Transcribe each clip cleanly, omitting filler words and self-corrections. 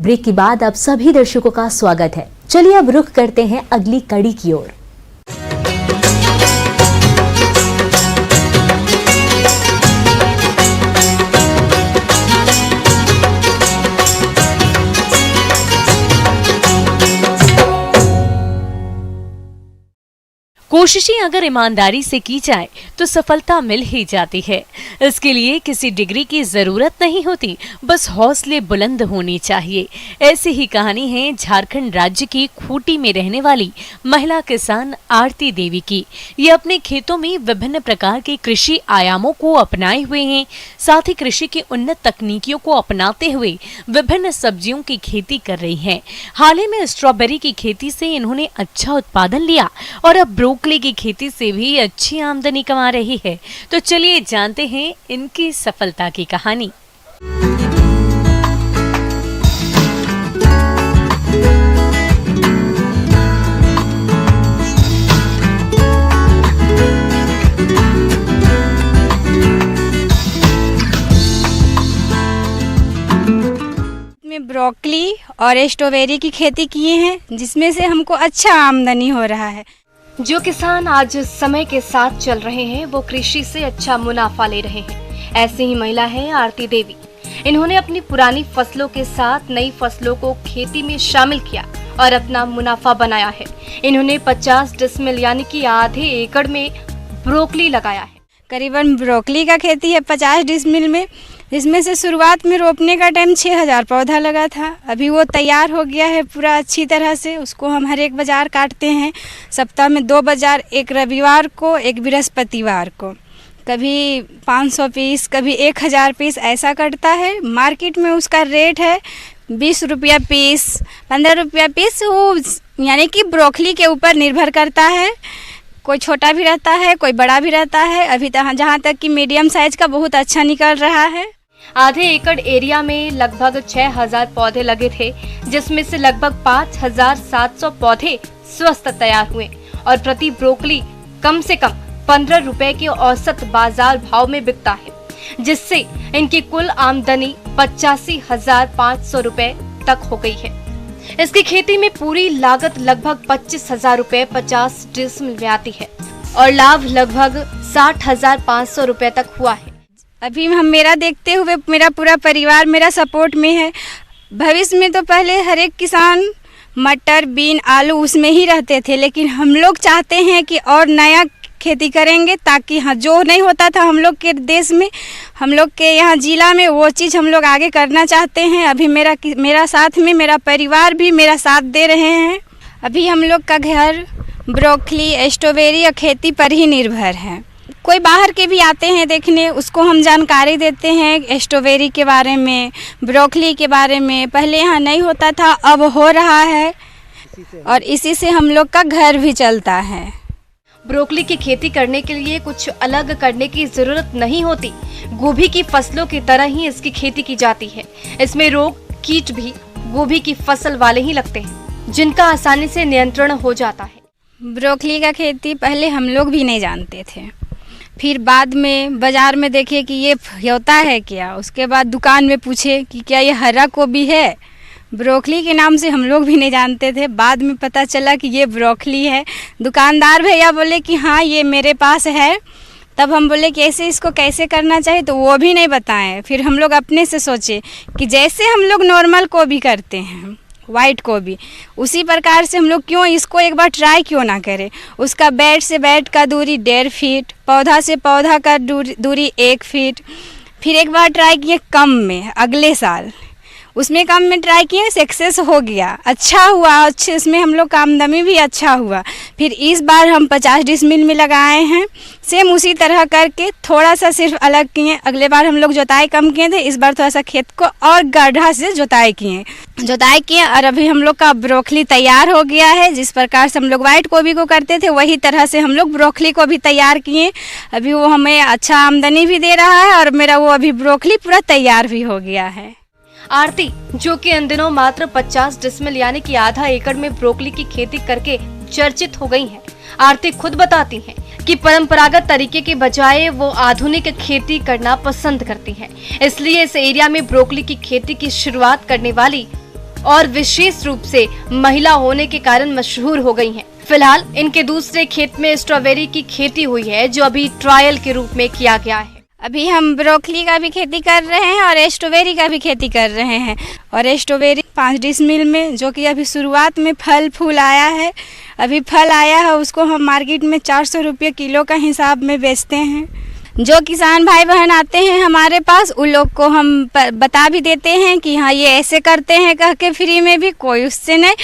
Break के बाद आप सभी दर्शकों का स्वागत है। चलिए अब रुख करते हैं अगली कड़ी की ओर। कोशिशें अगर ईमानदारी से की जाए तो सफलता मिल ही जाती है। इसके लिए किसी डिग्री की जरूरत नहीं होती, बस हौसले बुलंद होने चाहिए। ऐसी ही कहानी है झारखंड राज्य की खूंटी में रहने वाली महिला किसान आरती देवी की। ये अपने खेतों में विभिन्न प्रकार के कृषि आयामों को अपनाए हुए हैं, साथ ही कृषि की उन्नत तकनीकियों को अपनाते हुए विभिन्न सब्जियों की खेती कर रही हैं। हाल ही में स्ट्रॉबेरी की खेती से इन्होंने अच्छा उत्पादन लिया और अब ब्रोकली की खेती से भी अच्छी आमदनी कमा रही है। तो चलिए जानते हैं इनकी सफलता की कहानी। में ब्रोकली और स्ट्रॉबेरी की खेती किए हैं, जिसमें से हमको अच्छा आमदनी हो रहा है। जो किसान आज समय के साथ चल रहे हैं वो कृषि से अच्छा मुनाफा ले रहे हैं। ऐसी ही महिला है आरती देवी। इन्होंने अपनी पुरानी फसलों के साथ नई फसलों को खेती में शामिल किया और अपना मुनाफा बनाया है। इन्होंने 50 डिसमिल यानी कि आधे एकड़ में ब्रोकली लगाया है। करीबन ब्रोकली का खेती है 50 डिसमिल में, जिसमें से शुरुआत में रोपने का टाइम 6000 पौधा लगा था। अभी वो तैयार हो गया है पूरा अच्छी तरह से। उसको हम हर एक बाजार काटते हैं, सप्ताह में 2 बाजार, एक रविवार को एक बृहस्पतिवार को। कभी 500 पीस, कभी 1000 पीस ऐसा कटता है। मार्केट में उसका रेट है 20 रुपया पीस, 15 रुपया पीस। वो यानी कि ब्रोकली के ऊपर निर्भर करता है। कोई छोटा भी रहता है, कोई बड़ा भी रहता है। अभी जहाँ तक कि मीडियम साइज का बहुत अच्छा निकल रहा है। आधे एकड़ एरिया में लगभग 6000 पौधे लगे थे, जिसमें से लगभग 5700 पौधे स्वस्थ तैयार हुए और प्रति ब्रोकली कम से कम 15 रुपए के औसत बाजार भाव में बिकता है, जिससे इनकी कुल आमदनी 85,500 रुपए तक हो गई है। इसकी खेती में पूरी लागत लगभग 25,000 रुपए 50 डिसमिल में आती है और लाभ लगभग 60,500 रुपए तक हुआ है। अभी हम मेरा देखते हुए मेरा पूरा परिवार मेरा सपोर्ट में है। भविष्य में तो पहले हर एक किसान मटर, बीन, आलू उसमें ही रहते थे, लेकिन हम लोग चाहते हैं कि और नया खेती करेंगे, ताकि हाँ जो नहीं होता था हम लोग के देश में, हम लोग के यहाँ जिला में, वो चीज़ हम लोग आगे करना चाहते हैं। अभी मेरा साथ में मेरा परिवार भी मेरा साथ दे रहे हैं। अभी हम लोग का घर ब्रोकली, स्ट्रॉबेरी और खेती पर ही निर्भर है। कोई बाहर के भी आते हैं देखने, उसको हम जानकारी देते हैं स्ट्रॉबेरी के बारे में, ब्रोकली के बारे में। पहले यहाँ नहीं होता था, अब हो रहा है और इसी से हम लोग का घर भी चलता है। ब्रोकली की खेती करने के लिए कुछ अलग करने की जरूरत नहीं होती। गोभी की फसलों की तरह ही इसकी खेती की जाती है। इसमें रोग कीट भी गोभी की फसल वाले ही लगते हैं, जिनका आसानी से नियंत्रण हो जाता है। ब्रोकली का खेती पहले हम लोग भी नहीं जानते थे, फिर बाद में बाजार में देखे कि ये होता है क्या। उसके बाद दुकान में पूछे कि क्या ये हरा गोभी है। ब्रोकली के नाम से हम लोग भी नहीं जानते थे, बाद में पता चला कि ये ब्रोकली है। दुकानदार भैया बोले कि हाँ ये मेरे पास है। तब हम बोले कि ऐसे इसको कैसे करना चाहिए, तो वो भी नहीं बताएं। फिर हम लोग अपने से सोचे कि जैसे हम लोग नॉर्मल गोभी करते हैं, वाइट गोभी, उसी प्रकार से हम लोग क्यों इसको एक बार ट्राई क्यों ना करें। उसका बेड से बेड का दूरी 1.5 फीट, पौधा से पौधा का दूरी 1 फीट। फिर एक बार ट्राई किए कम में, अगले साल उसमें कम में ट्राई किए, सक्सेस हो गया, अच्छा हुआ, अच्छे इसमें हम लोग का आमदनी भी अच्छा हुआ। फिर इस बार हम 50 डिसमिल में लगाए हैं, सेम उसी तरह करके थोड़ा सा सिर्फ अलग किए। अगले बार हम लोग जोताई कम किए थे, इस बार थोड़ा सा खेत को और गड्ढा से जोताई किए और अभी हम लोग का ब्रोकली तैयार हो गया है। जिस प्रकार से हम लोग वाइट गोभी को करते थे, वही तरह से हम लोग ब्रोकली को भी तैयार किए। अभी वो हमें अच्छा आमदनी भी दे रहा है और मेरा वो अभी ब्रोकली पूरा तैयार भी हो गया है। आरती, जो कि इन दिनों मात्र 50 डिसमिल यानी कि आधा एकड़ में ब्रोकली की खेती करके चर्चित हो गई हैं। आरती खुद बताती हैं कि परंपरागत तरीके के बजाय वो आधुनिक खेती करना पसंद करती हैं। इसलिए इस एरिया में ब्रोकली की खेती की शुरुआत करने वाली और विशेष रूप से महिला होने के कारण मशहूर हो गई हैं। फिलहाल इनके दूसरे खेत में स्ट्रॉबेरी की खेती हुई है, जो अभी ट्रायल के रूप में किया गया है। अभी हम ब्रोकली का भी खेती कर रहे हैं और स्ट्रॉबेरी का भी खेती कर रहे हैं। और स्ट्रॉबेरी 5 डिसमिल में, जो कि अभी शुरुआत में फल फूल आया है, अभी फल आया है, उसको हम मार्केट में 400 रुपये किलो का हिसाब में बेचते हैं। जो किसान भाई बहन आते हैं हमारे पास, उन लोग को हम बता भी देते हैं कि हाँ ये ऐसे करते हैं कह के, फ्री में भी, कोई उससे नहीं।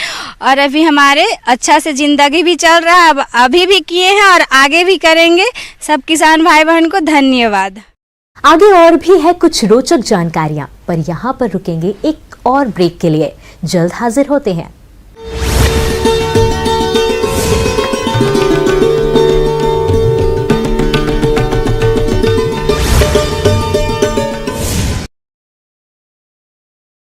और अभी हमारे अच्छा से ज़िंदगी भी चल रहा है, अभी भी किए हैं और आगे भी करेंगे। सब किसान भाई बहन को धन्यवाद। आगे और भी है कुछ रोचक जानकारियां, पर यहाँ पर रुकेंगे एक और ब्रेक के लिए। जल्द हाजिर होते हैं।